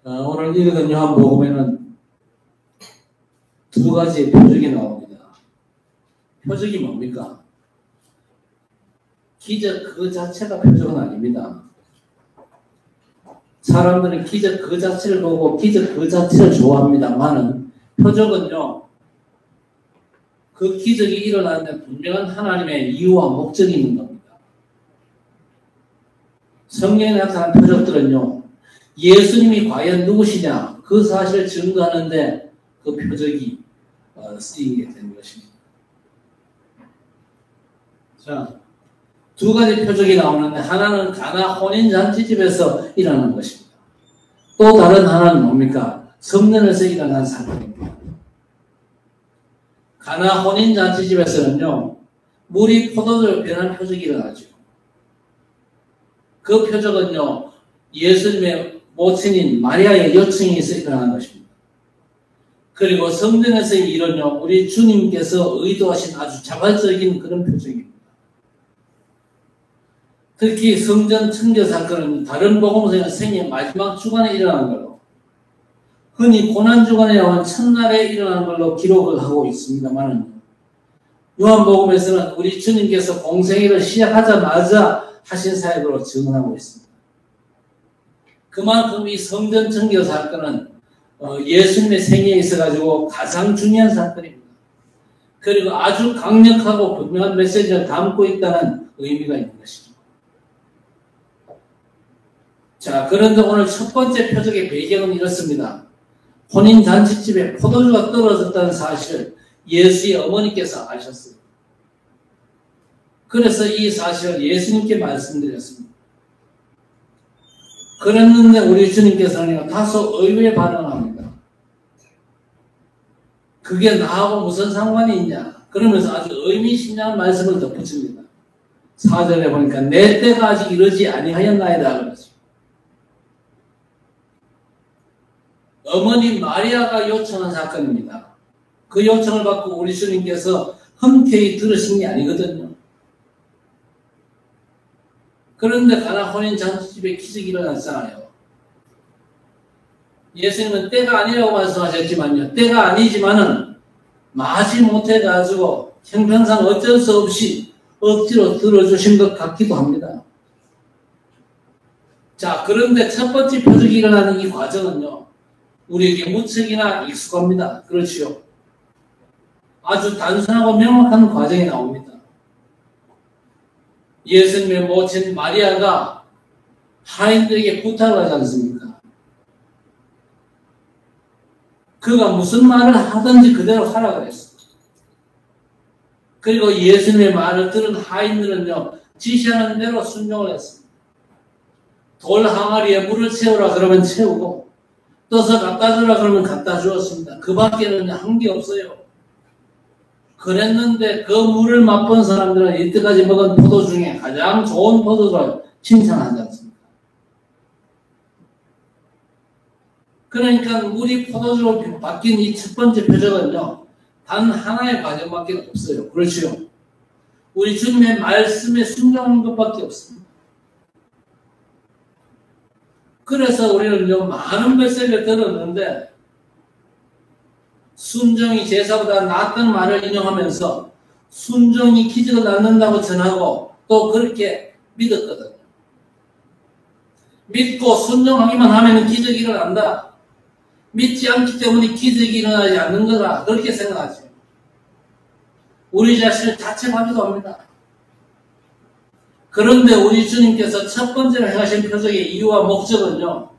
오늘 읽은 요한복음에는 두 가지의 표적이 나옵니다. 표적이 뭡니까? 기적 그 자체가 표적은 아닙니다. 사람들은 기적 그 자체를 보고 기적 그 자체를 좋아합니다만은 표적은요, 그 기적이 일어나는데 분명한 하나님의 이유와 목적이 있는 겁니다. 성경에 나타난 표적들은요, 예수님이 과연 누구시냐 그 사실을 증거하는데 그 표적이 쓰이게 되는 것입니다. 자, 두 가지 표적이 나오는데 하나는 가나 혼인잔치집에서 일어난 것입니다. 또 다른 하나는 뭡니까? 성전에서 일어난 사건입니다. 가나 혼인잔치집에서는요, 물이 포도주로 변한 표적이 일어나죠. 그 표적은요, 예수님의 모친인 마리아의 요청이 있어 일어난 것입니다. 그리고 성전에서의 일은요, 우리 주님께서 의도하신 아주 자발적인 그런 표적입니다. 특히 성전 청결 사건은 다른 복음서에는 생애 마지막 주간에 일어난 걸로, 흔히 고난주간에 나온 첫날에 일어난 걸로 기록을 하고 있습니다만, 요한복음에서는 우리 주님께서 공생애를 시작하자마자 하신 사역으로 증언하고 있습니다. 그만큼 이 성전 청결 사건은 예수님의 생애에 있어가지고 가장 중요한 사건입니다. 그리고 아주 강력하고 분명한 메시지를 담고 있다는 의미가 있는 것이죠. 자, 그런데 오늘 첫 번째 표적의 배경은 이렇습니다. 혼인잔치집에 포도주가 떨어졌다는 사실을 예수의 어머니께서 아셨어요. 그래서 이 사실을 예수님께 말씀드렸습니다. 그랬는데 우리 주님께서는 다소 의외의 반응을 합니다. 그게 나하고 무슨 상관이 있냐? 그러면서 아주 의미심장한 말씀을 덧붙입니다. 4절에 보니까 내 때가 아직 이르지 아니하였나이다 그러죠. 어머니 마리아가 요청한 사건입니다. 그 요청을 받고 우리 주님께서 흔쾌히 들으신 게 아니거든요. 그런데 가나 혼인잔치집에 기적이 일어났잖아요. 예수님은 때가 아니라고 말씀하셨지만요, 때가 아니지만은 마지 못해가지고 형편상 어쩔 수 없이 억지로 들어주신 것 같기도 합니다. 자, 그런데 첫 번째 표적이 일어나는 이 과정은요, 우리에게 무척이나 익숙합니다. 그렇지요? 아주 단순하고 명확한 과정이 나옵니다. 예수님의 모친 마리아가 하인들에게 부탁을 하지 않습니까? 그가 무슨 말을 하든지 그대로 하라 그랬어요. 그리고 예수님의 말을 들은 하인들은요, 지시하는 대로 순종을 했습니다. 돌 항아리에 물을 채우라 그러면 채우고, 떠서 갖다 주라 그러면 갖다 주었습니다. 그 밖에는 한 게 없어요. 그랬는데 그 물을 맛본 사람들은 이때까지 먹은 포도 중에 가장 좋은 포도를 칭찬하지 않습니까? 그러니까 물이 포도주로 바뀐 이 첫 번째 표적은요, 단 하나의 과정밖에 없어요. 그렇죠? 우리 주님의 말씀에 순종하는 것밖에 없습니다. 그래서 우리는요, 많은 메시지를 들었는데 순종이 제사보다 낫다는 말을 인용하면서 순종이 기적을 낳는다고 전하고 또 그렇게 믿었거든요. 믿고 순종하기만 하면 기적이 일어난다. 믿지 않기 때문에 기적이 일어나지 않는 거다. 그렇게 생각하죠. 우리 자신을 자책하기도 합니다. 그런데 우리 주님께서 첫 번째로 행하신 표적의 이유와 목적은요,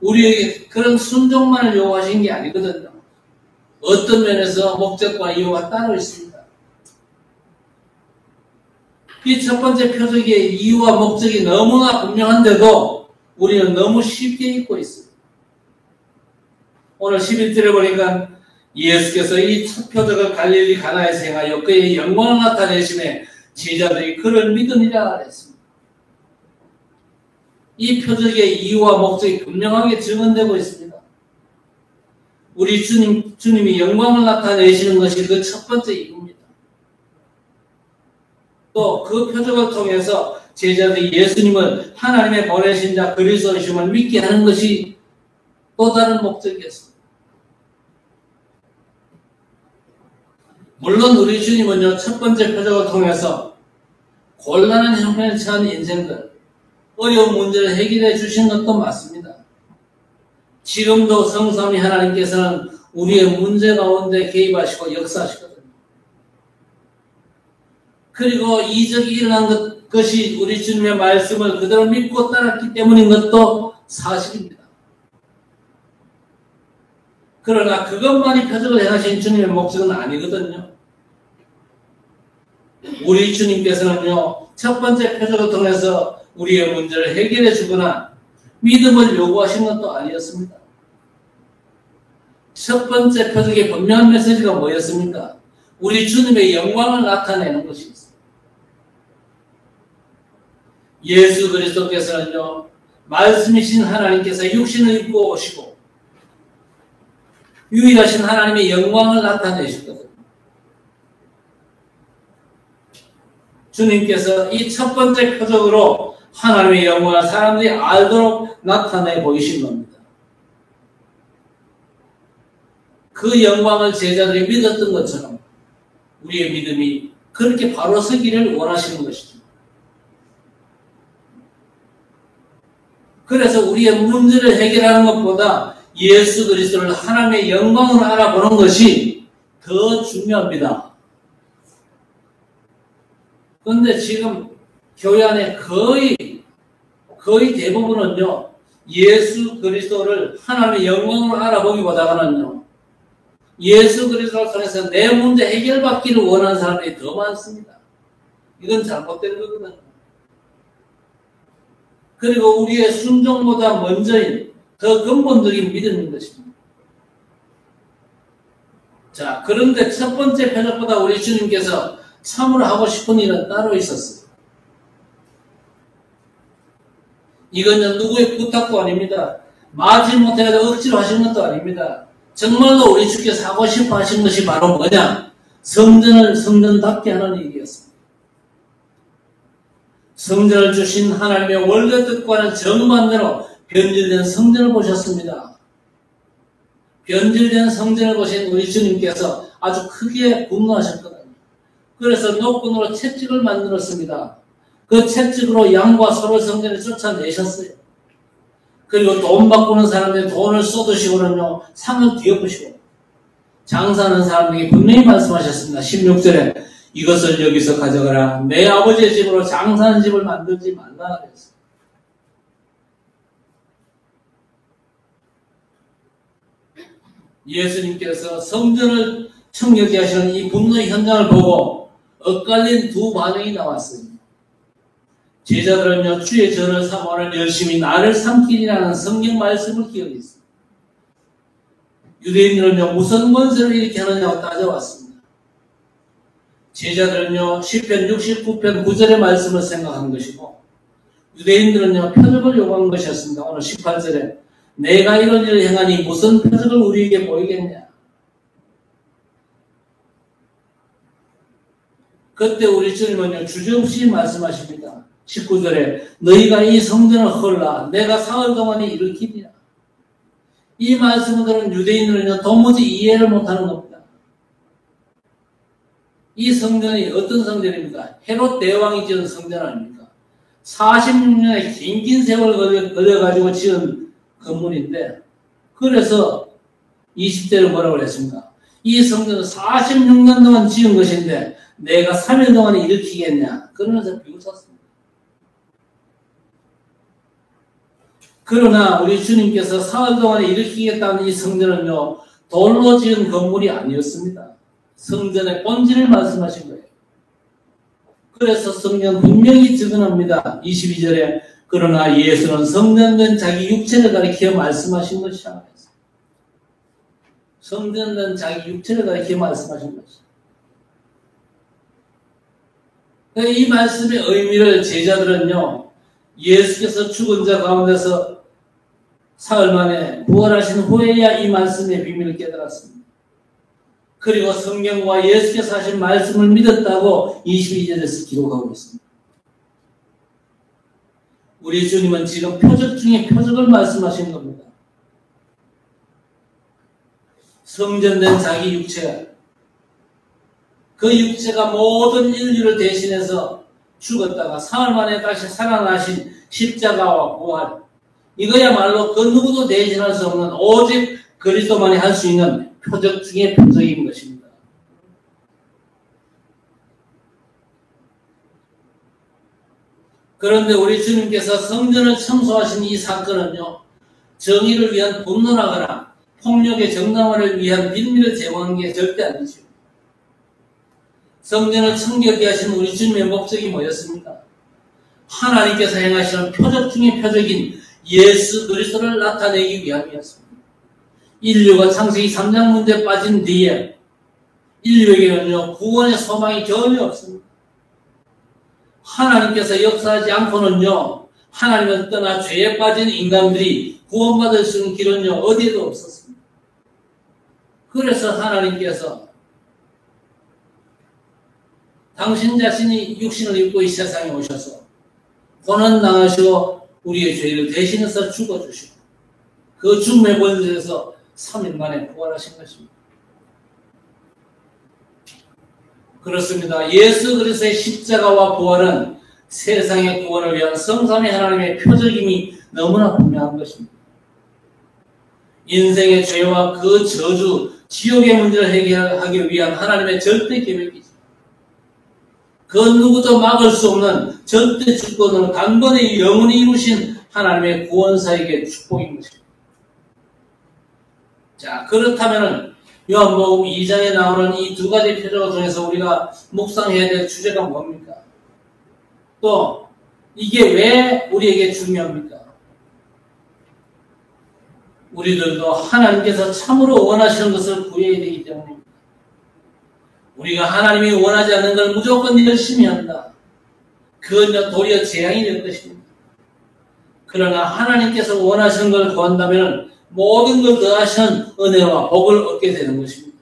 우리에게 그런 순종만을 요구하신 게 아니거든요. 어떤 면에서 목적과 이유가 따로 있습니다. 이 첫 번째 표적의 이유와 목적이 너무나 분명한데도 우리는 너무 쉽게 잊고 있습니다. 오늘 11절에 보니까 예수께서 이 첫 표적을 갈릴리 가나에서 행하여 그의 영광을 나타내심에 제자들이 그를 믿으니라 했습니다. 이 표적의 이유와 목적이 분명하게 증언되고 있습니다. 우리 주님이 영광을 나타내시는 것이 그 첫 번째 이유입니다. 또 그 표적을 통해서 제자들이 예수님을 하나님의 보내신 자 그리스도이심을 믿게 하는 것이 또 다른 목적이었습니다. 물론 우리 주님은요, 첫 번째 표적을 통해서 곤란한 형편에 처한 인생들, 어려운 문제를 해결해 주신 것도 맞습니다. 지금도 성삼위 하나님께서는 우리의 문제 가운데 개입하시고 역사하시거든요. 그리고 이적이 일어난 것이 우리 주님의 말씀을 그대로 믿고 따랐기 때문인 것도 사실입니다. 그러나 그것만이 표적을 행하신 주님의 목적은 아니거든요. 우리 주님께서는요, 첫 번째 표적을 통해서 우리의 문제를 해결해 주거나 믿음을 요구하신 것도 아니었습니다. 첫 번째 표적의 분명한 메시지가 뭐였습니까? 우리 주님의 영광을 나타내는 것이었습니다. 예수 그리스도께서는요, 말씀이신 하나님께서 육신을 입고 오시고 유일하신 하나님의 영광을 나타내셨거든요. 주님께서 이 첫 번째 표적으로 하나님의 영광을 사람들이 알도록 나타내 보이신 겁니다. 그 영광을 제자들이 믿었던 것처럼 우리의 믿음이 그렇게 바로 서기를 원하시는 것이죠. 그래서 우리의 문제를 해결하는 것보다 예수 그리스도를 하나님의 영광으로 알아보는 것이 더 중요합니다. 그런데 지금 교회 안에 거의 대부분은요, 예수 그리스도를 하나님의 영광으로 알아보기보다는요, 예수 그리스도를 통해서 내 문제 해결받기를 원하는 사람들이 더 많습니다. 이건 잘못된 거거든요. 그리고 우리의 순종보다 먼저인 더 근본적인 믿음인 것입니다. 자, 그런데 첫 번째 표적보다 우리 주님께서 참으로 하고 싶은 일은 따로 있었어요. 이건 누구의 부탁도 아닙니다. 마지 못해서 억지로 하신 것도 아닙니다. 정말로 우리 주께서 하고 싶어 하신 것이 바로 뭐냐? 성전을 성전답게 하는 일이었습니다. 성전을 주신 하나님의 원래 뜻과는 정반대로 변질된 성전을 보셨습니다. 변질된 성전을 보신 우리 주님께서 아주 크게 분노하셨거든요. 그래서 노끈으로 채찍을 만들었습니다. 그 채찍으로 양과 소를 성전에 쫓아내셨어요. 그리고 돈 바꾸는 사람들이 돈을 쏟으시고는요, 상을 뒤엎으시고, 장사하는 사람들에게 분명히 말씀하셨습니다. 16절에 이것을 여기서 가져가라. 내 아버지의 집으로 장사하는 집을 만들지 말라 그랬어요. 예수님께서 성전을 청결케 하시는 이 분노의 현장을 보고 엇갈린 두 반응이 나왔어요. 제자들은요, 주의 전을 삼아 열심히 나를 삼키리라는 성경 말씀을 기억했습니다. 유대인들은요, 무슨 권세를 이렇게 하느냐고 따져왔습니다. 제자들은요, 시편 69편 9절의 말씀을 생각한 것이고, 유대인들은요, 표적을 요구한 것이었습니다. 오늘 18절에 내가 이런 일을 행하니 무슨 표적을 우리에게 보이겠냐. 그때 우리 주님은요, 주저없이 말씀하십니다. 19절에 너희가 이 성전을 헐라 내가 사흘 동안에 일으키리라. 이 말씀을 들은 유대인들은 도무지 이해를 못하는 겁니다. 이 성전이 어떤 성전입니까? 헤롯 대왕이 지은 성전 아닙니까? 46년의 긴 세월 걸려가지고 지은 건물인데, 그래서 20절에 뭐라고 그랬습니까? 이 성전은 46년 동안 지은 것인데 내가 3일 동안에 일으키겠냐? 그러면서 비웃었습니다. 그러나 우리 주님께서 사흘 동안에 일으키겠다는 이 성전은요, 돌로 지은 건물이 아니었습니다. 성전의 본질을 말씀하신 거예요. 그래서 성경 분명히 증언합니다. 22절에 그러나 예수는 성전된 자기 육체를 가리켜 말씀하신 것이야. 성전된 자기 육체를 가리켜 말씀하신 것이야. 이 말씀의 의미를 제자들은요, 예수께서 죽은 자 가운데서 사흘 만에 부활하신 후에야 이 말씀의 비밀을 깨달았습니다. 그리고 성경과 예수께서 하신 말씀을 믿었다고 22절에서 기록하고 있습니다. 우리 주님은 지금 표적 중에 표적을 말씀하신 겁니다. 성전된 자기 육체가, 그 육체가 모든 인류를 대신해서 죽었다가 사흘 만에 다시 살아나신 십자가와 부활, 이거야말로 그 누구도 대신할 수 없는 오직 그리스도만이 할 수 있는 표적 중의 표적인 것입니다. 그런데 우리 주님께서 성전을 청소하신 이 사건은요, 정의를 위한 분노하거나 폭력의 정당화를 위한 빌미를 제공한 게 절대 아니죠. 성전을 청결케 하신 우리 주님의 목적이 뭐였습니까? 하나님께서 행하시는 표적 중의 표적인 예수 그리스도를 나타내기 위함이었습니다. 인류가 창세기 3장 문제에 빠진 뒤에 인류에게는요, 구원의 소망이 전혀 없습니다. 하나님께서 역사하지 않고는요, 하나님을 떠나 죄에 빠진 인간들이 구원받을 수 있는 길은요, 어디에도 없었습니다. 그래서 하나님께서 당신 자신이 육신을 입고 이 세상에 오셔서 고난 당하시고 우리의 죄를 대신해서 죽어주시고 그 죽음의 권세에서 3일 만에 부활하신 것입니다. 그렇습니다. 예수 그리스도의 십자가와 부활은 세상의 구원을 위한 성삼위 하나님의 표적임이 너무나 분명한 것입니다. 인생의 죄와 그 저주, 지옥의 문제를 해결하기 위한 하나님의 절대 계획이죠. 그 누구도 막을 수 없는 절대 주권으로 단번에 영원히 이루신 하나님의 구원사에게 축복인 것입니다. 자, 그렇다면 요한복음 2장에 나오는 이 두 가지 표적을 통해서 우리가 묵상해야 될 주제가 뭡니까? 또 이게 왜 우리에게 중요합니까? 우리들도 하나님께서 참으로 원하시는 것을 구해야 되기 때문입니다. 우리가 하나님이 원하지 않는 걸 무조건 열심히 한다. 그건 도리어 재앙이 될 것입니다. 그러나 하나님께서 원하시는 걸 구한다면 모든 걸 더하시는 은혜와 복을 얻게 되는 것입니다.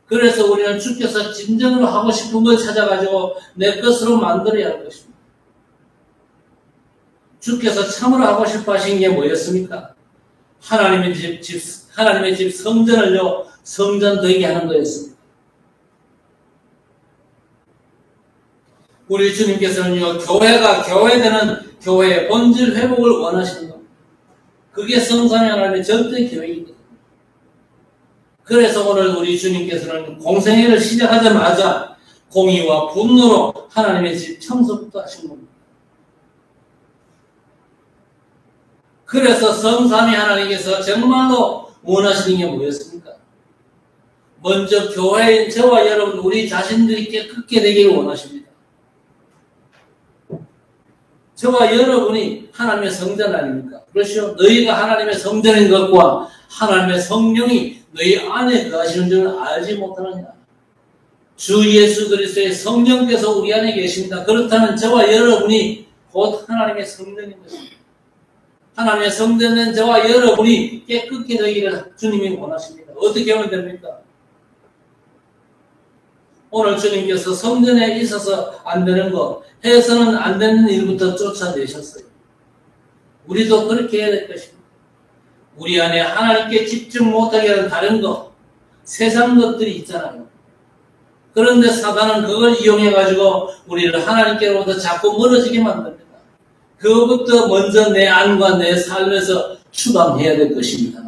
그래서 우리는 주께서 진정으로 하고 싶은 걸 찾아가지고 내 것으로 만들어야 할 것입니다. 주께서 참으로 하고 싶어 하신 게 뭐였습니까? 하나님의 집 성전을요, 성전 되게 하는 거였습니다. 우리 주님께서는요, 교회가 교회되는 교회의 본질 회복을 원하시는 겁니다. 그게 성삼위 하나님의 절대 계획입니다. 그래서 오늘 우리 주님께서는 공생애를 시작하자마자 공의와 분노로 하나님의 집 청소부터 하신 겁니다. 그래서 성삼위 하나님께서 정말로 원하시는 게 뭐였습니까? 먼저 교회인 저와 여러분 우리 자신들이 깨끗게 되기를 원하십니다. 저와 여러분이 하나님의 성전 아닙니까? 그렇죠? 너희가 하나님의 성전인 것과 하나님의 성령이 너희 안에 거하시는 줄은 알지 못하느냐. 주 예수 그리스도의 성령께서 우리 안에 계십니다. 그렇다면 저와 여러분이 곧 하나님의 성전인 것입니다. 하나님의 성전된 저와 여러분이 깨끗게 되기를 주님이 원하십니다. 어떻게 하면 됩니까? 오늘 주님께서 성전에 있어서 안 되는 것, 해서는 안 되는 일부터 쫓아내셨어요. 우리도 그렇게 해야 될 것입니다. 우리 안에 하나님께 집중 못하게 하는 다른 것, 세상 것들이 있잖아요. 그런데 사단은 그걸 이용해가지고 우리를 하나님께로부터 자꾸 멀어지게 만듭니다. 그것부터 먼저 내 안과 내 삶에서 추방해야 될 것입니다.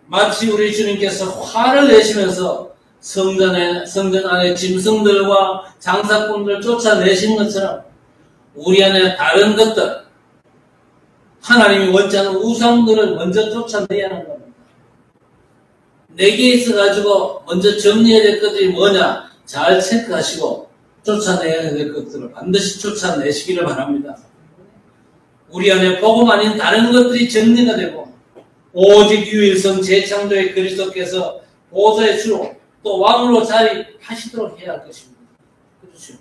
마치 우리 주님께서 화를 내시면서 성전 안에 짐승들과 장사꾼들 쫓아내신 것처럼 우리 안에 다른 것들, 하나님이 원치 않는 우상들을 먼저 쫓아내야 하는 겁니다. 내게 있어가지고 먼저 정리해야 될 것들이 뭐냐 잘 체크하시고 쫓아내야 될 것들을 반드시 쫓아내시기를 바랍니다. 우리 안에 복음 아닌 다른 것들이 정리가 되고 오직 유일성 재창조의 그리스도께서 보좌의 주로 또 왕으로 자리하시도록 해야 할 것입니다. 그렇죠?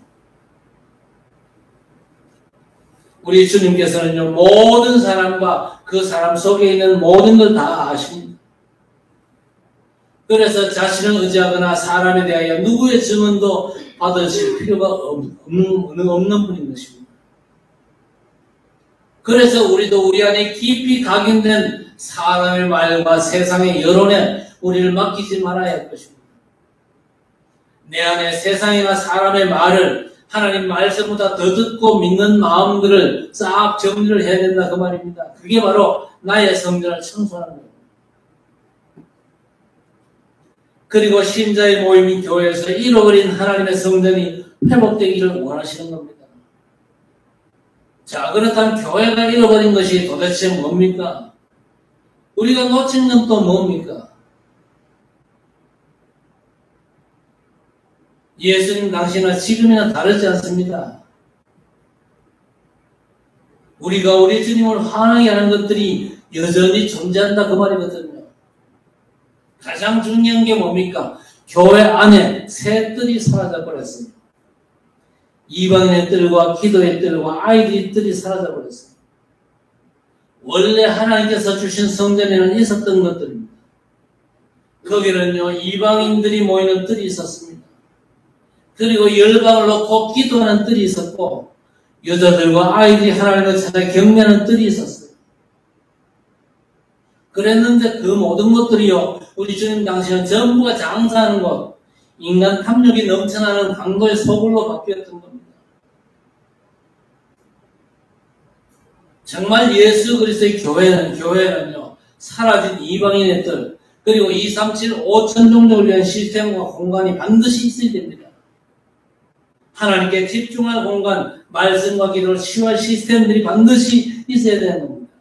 우리 주님께서는요, 모든 사람과 그 사람 속에 있는 모든 걸 다 아십니다. 그래서 자신을 의지하거나 사람에 대하여 누구의 증언도 받으실 필요가 없는 분인 것입니다. 그래서 우리도 우리 안에 깊이 각인된 사람의 말과 세상의 여론에 우리를 맡기지 말아야 할 것입니다. 내 안에 세상이나 사람의 말을 하나님 말씀보다 더 듣고 믿는 마음들을 싹 정리를 해야 된다 그 말입니다. 그게 바로 나의 성전을 청소하는 거예요. 그리고 신자의 모임인 교회에서 잃어버린 하나님의 성전이 회복되기를 원하시는 겁니다. 자, 그렇다면 교회가 잃어버린 것이 도대체 뭡니까? 우리가 놓친 건 또 뭡니까? 예수님 당시나 지금이나 다르지 않습니다. 우리가 우리 주님을 환하게 하는 것들이 여전히 존재한다 그 말이거든요. 가장 중요한 게 뭡니까? 교회 안에 새 뜰이 사라져버렸습니다. 이방인의 뜰과 기도의 뜰과 아이들의 뜰이 사라져버렸습니다. 원래 하나님께서 주신 성전에는 있었던 것들입니다. 거기는요, 이방인들이 모이는 뜰이 있었습니다. 그리고 열방을 놓고 기도하는 뜰이 있었고, 여자들과 아이들이 하나님을 찾아 경배하는 뜰이 있었어요. 그랬는데 그 모든 것들이요, 우리 주님 당시는 전부가 장사하는 것, 인간 탐욕이 넘쳐나는 강도의 소굴로 바뀌었던 겁니다. 정말 예수 그리스도의 교회는요, 사라진 이방인의 뜰, 그리고 237, 5천 종족을 위한 시스템과 공간이 반드시 있어야 됩니다. 하나님께 집중할 공간, 말씀과 기도를 치유할 시스템들이 반드시 있어야 되는 겁니다.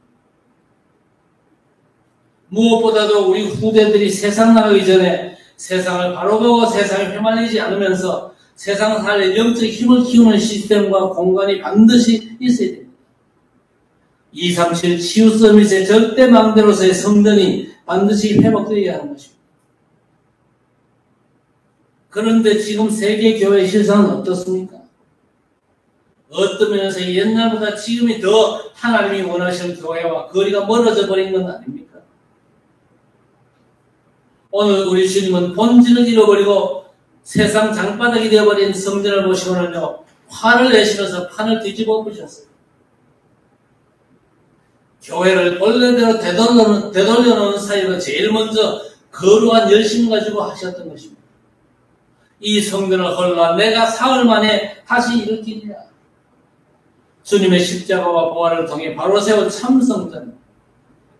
무엇보다도 우리 후대들이 세상 나가기 전에 세상을 바로 보고 세상에 휘말리지 않으면서 세상 살에 영적 힘을 키우는 시스템과 공간이 반드시 있어야 됩니다. 237 치유 서밋의 절대 망대로서의 성전이 반드시 회복되어야 하는 것입니다. 그런데 지금 세계 교회 실상은 어떻습니까? 어떤 면에서 옛날보다 지금이 더 하나님이 원하시는 교회와 거리가 멀어져 버린 건 아닙니까? 오늘 우리 주님은 본질을 잃어버리고 세상 장바닥이 되어버린 성전을 보시고는요, 화를 내시면서 판을 뒤집어 엎으셨어요. 교회를 본래대로 되돌려 놓은 사이로 제일 먼저 거룩한 열심 가지고 하셨던 것입니다. 이 성전을 헐라 내가 사흘 만에 다시 일으키리라. 주님의 십자가와 부활을 통해 바로 세운 참성전,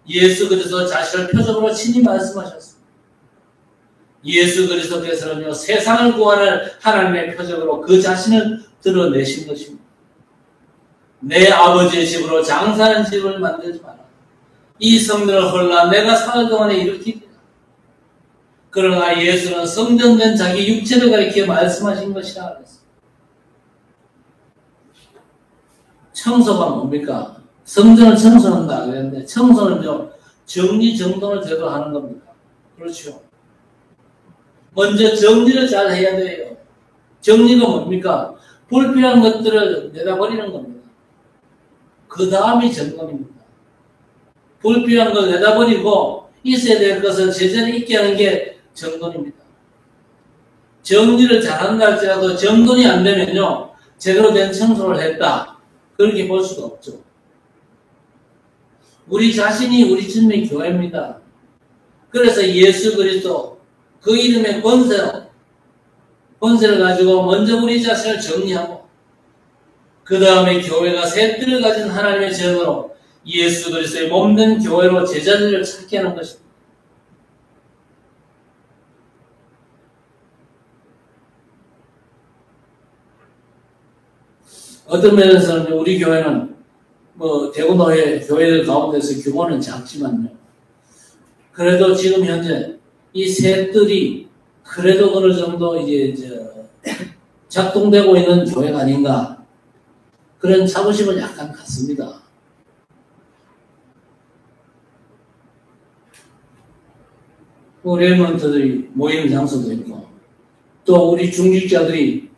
예수 그리스도 자신을 표적으로 친히 말씀하셨습니다. 예수 그리스도께서는요, 세상을 구원할 하나님의 표적으로 그 자신을 드러내신 것입니다. 내 아버지의 집으로 장사하는 집을 만들지 마라. 이 성전을 헐라 내가 사흘 동안에 일으키리라. 그러나 예수는 성전된 자기 육체를 가리켜 말씀하신 것이라 그랬습니다. 청소가 뭡니까? 성전을 청소한다 그랬는데, 청소는요, 정리정돈을 제대로 하는 겁니다. 그렇죠. 먼저 정리를 잘 해야 돼요. 정리가 뭡니까? 불필요한 것들을 내다버리는 겁니다. 그 다음이 점검입니다. 불필요한 걸 내다버리고 있어야 될 것을 제자리에 있게 하는 게 정돈입니다. 정리를 잘한다 할지라도 정돈이 안 되면요, 제대로 된 청소를 했다, 그렇게 볼 수가 없죠. 우리 자신이 우리 주님의 교회입니다. 그래서 예수 그리스도 그 이름의 권세를 가지고 먼저 우리 자신을 정리하고, 그 다음에 교회가 새 뜰을 가진 하나님의 제자로 예수 그리스도의 몸된 교회로 제자들을 찾게 하는 것입니다. 어떤 면에서는 우리 교회는 대구노회 교회들 가운데서 규모는 작지만요, 그래도 지금 현재 이 새 뜰이 그래도 어느 정도 작동되고 있는 교회가 아닌가, 그런 자부심은 약간 갖습니다. 레몬트들이 모이는 장소도 있고, 또 우리 중직자들이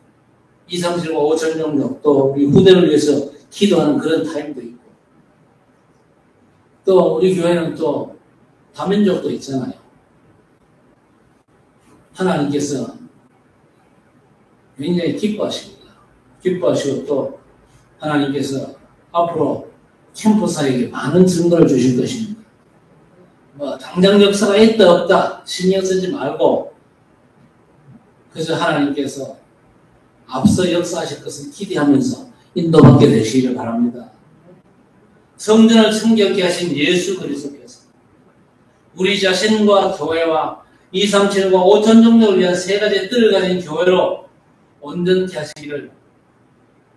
2, 3, 7, 5천 정도, 또 우리 후대를 위해서 기도하는 그런 타임도 있고, 또 우리 교회는 또 다민족도 있잖아요. 하나님께서 굉장히 기뻐하십니다. 기뻐하시고 또 하나님께서 앞으로 캠퍼사에게 많은 증거를 주실 것입니다. 뭐 당장 역사가 있다 없다 신경 쓰지 말고 그래서 하나님께서 앞서 역사하실 것을 기대하면서 인도받게 되시기를 바랍니다. 성전을 청결케 하신 예수 그리스도께서 우리 자신과 교회와 237과 5천 종족을 위한 세 가지 뜰을 가진 교회로 온전케 하시기를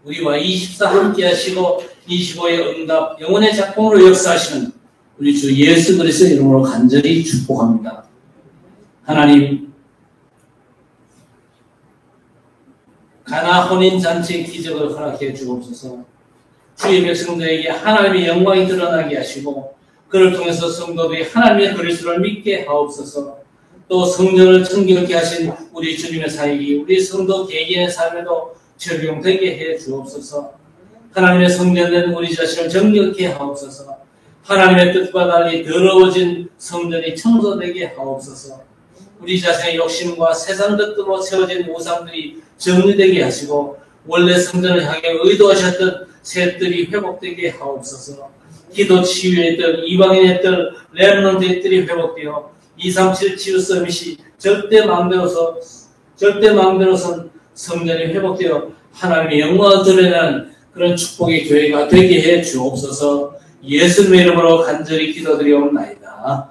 우리와 24 함께 하시고 25의 응답 영혼의 작품으로 역사하시는 우리 주 예수 그리스도의 이름으로 간절히 축복합니다. 하나님, 가나 혼인잔치의 기적을 허락해 주옵소서. 주의 백성들에게 하나님의 영광이 드러나게 하시고 그를 통해서 성도들이 하나님의 그리스도를 믿게 하옵소서. 또 성전을 청결케 하신 우리 주님의 사역이 우리 성도 개개인의 삶에도 적용되게 해 주옵소서. 하나님의 성전된 우리 자신을 정결케 하옵소서. 하나님의 뜻과 달리 더러워진 성전이 청소되게 하옵소서. 우리 자신의 욕심과 세상 뜻대로 세워진 우상들이 정리되게 하시고 원래 성전을 향해 의도하셨던 새 뜰이 회복되게 하옵소서. 기도 치유의 뜰, 이방인의 뜰, 렘넌트의 뜰이 회복되어 237 치유 서밋이 절대 마음대로선 성전이 회복되어 하나님의 영광을 드러내는 그런 축복의 교회가 되게 해 주옵소서. 예수님의 이름으로 간절히 기도드리옵나이다.